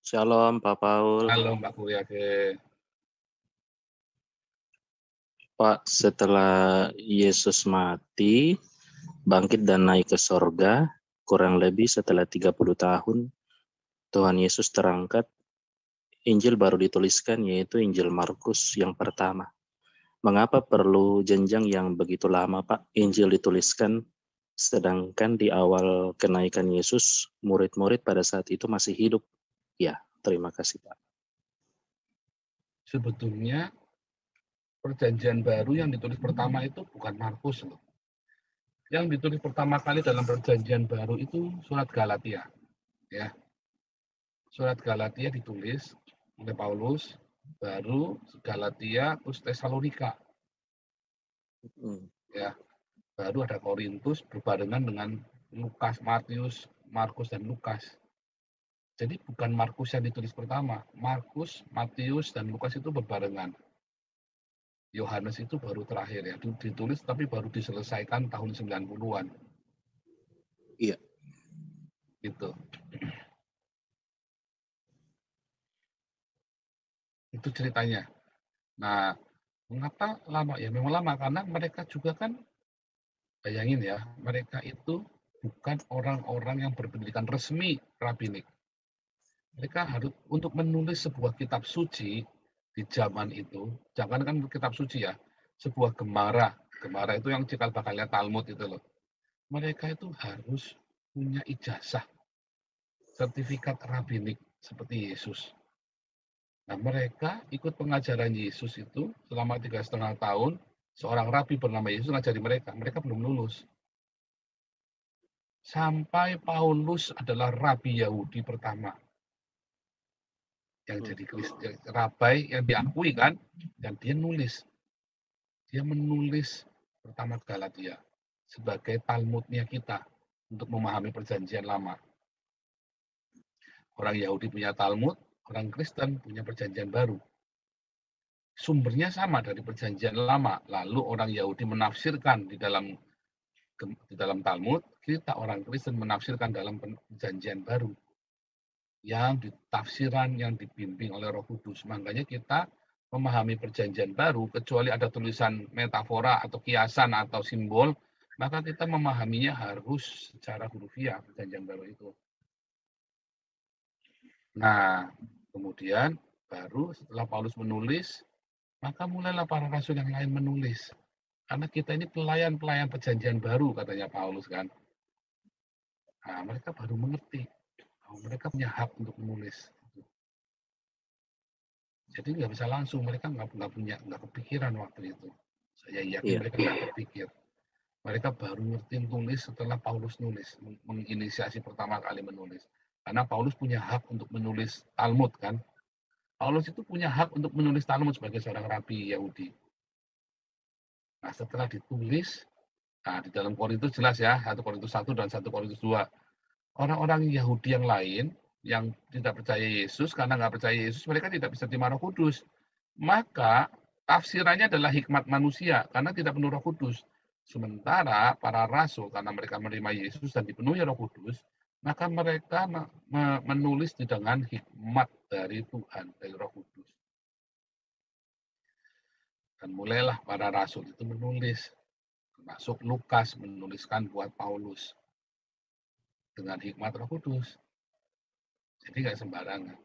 Shalom Pak Paul. Halo Mbak Kuryage. Pak, setelah Yesus mati, bangkit dan naik ke sorga, kurang lebih setelah 30 tahun, Tuhan Yesus terangkat, Injil baru dituliskan, yaitu Injil Markus yang pertama. Mengapa perlu jenjang yang begitu lama, Pak, Injil dituliskan, sedangkan di awal kenaikan Yesus, murid-murid pada saat itu masih hidup? Ya, terima kasih, Pak. Sebetulnya perjanjian baru yang ditulis pertama itu bukan Markus loh. Yang ditulis pertama kali dalam perjanjian baru itu surat Galatia. Ya. Surat Galatia ditulis oleh Paulus, baru Galatia terus Tesalonika. Ya. Baru ada Korintus berbarengan dengan Lukas, Matius, Markus dan Lukas. Jadi bukan Markus yang ditulis pertama. Markus, Matius dan Lukas itu berbarengan. Yohanes itu baru terakhir ya, ditulis tapi baru diselesaikan tahun 90-an. Iya. Gitu. Itu ceritanya. Nah, mengapa lama? Ya memang lama karena mereka juga kan, bayangin ya, mereka itu bukan orang-orang yang berpendidikan resmi rabbinik. Mereka harus untuk menulis sebuah kitab suci di zaman itu, jangankan kitab suci ya, sebuah gemara. Gemara itu yang cikal bakalnya Talmud itu loh. Mereka itu harus punya ijazah, sertifikat rabbinik seperti Yesus. Nah, mereka ikut pengajaran Yesus itu selama 3,5 tahun. Seorang rabi bernama Yesus ngajari mereka. Mereka belum lulus. Sampai Paulus adalah rabi Yahudi pertama yang jadi Kristen, rabai yang diakui kan, dan dia nulis. Dia menulis pertama Galatia sebagai Talmudnya kita untuk memahami perjanjian lama. Orang Yahudi punya Talmud, orang Kristen punya perjanjian baru. Sumbernya sama dari perjanjian lama, lalu orang Yahudi menafsirkan di dalam Talmud, kita orang Kristen menafsirkan dalam perjanjian baru yang ditafsiran yang dibimbing oleh Roh Kudus. Makanya kita memahami perjanjian baru, kecuali ada tulisan metafora atau kiasan atau simbol, maka kita memahaminya harus secara hurufiah perjanjian baru itu. Nah, kemudian baru setelah Paulus menulis, maka mulailah para rasul yang lain menulis. Karena kita ini pelayan-pelayan perjanjian baru, katanya Paulus kan. Nah, mereka baru mengerti. Mereka punya hak untuk menulis. Jadi nggak bisa langsung, mereka nggak kepikiran waktu itu. Saya yakin mereka nggak berpikir. Mereka baru ngerti tulis setelah Paulus nulis, menginisiasi pertama kali menulis. Karena Paulus punya hak untuk menulis Talmud kan. Paulus itu punya hak untuk menulis Talmud sebagai seorang rabi Yahudi. Nah, setelah ditulis, nah di dalam Korintus jelas ya, 1 Korintus 1 dan 1 Korintus 2. Orang-orang Yahudi yang lain yang tidak percaya Yesus, karena nggak percaya Yesus, mereka tidak bisa terima Roh Kudus. Maka tafsirannya adalah hikmat manusia, karena tidak penuh Roh Kudus. Sementara para rasul, karena mereka menerima Yesus dan dipenuhi Roh Kudus, maka mereka menulis dengan hikmat dari Tuhan, dari Roh Kudus. Dan mulailah para rasul itu menulis, termasuk Lukas menuliskan buat Paulus dengan hikmat Roh Kudus. Jadi nggak sembarangan.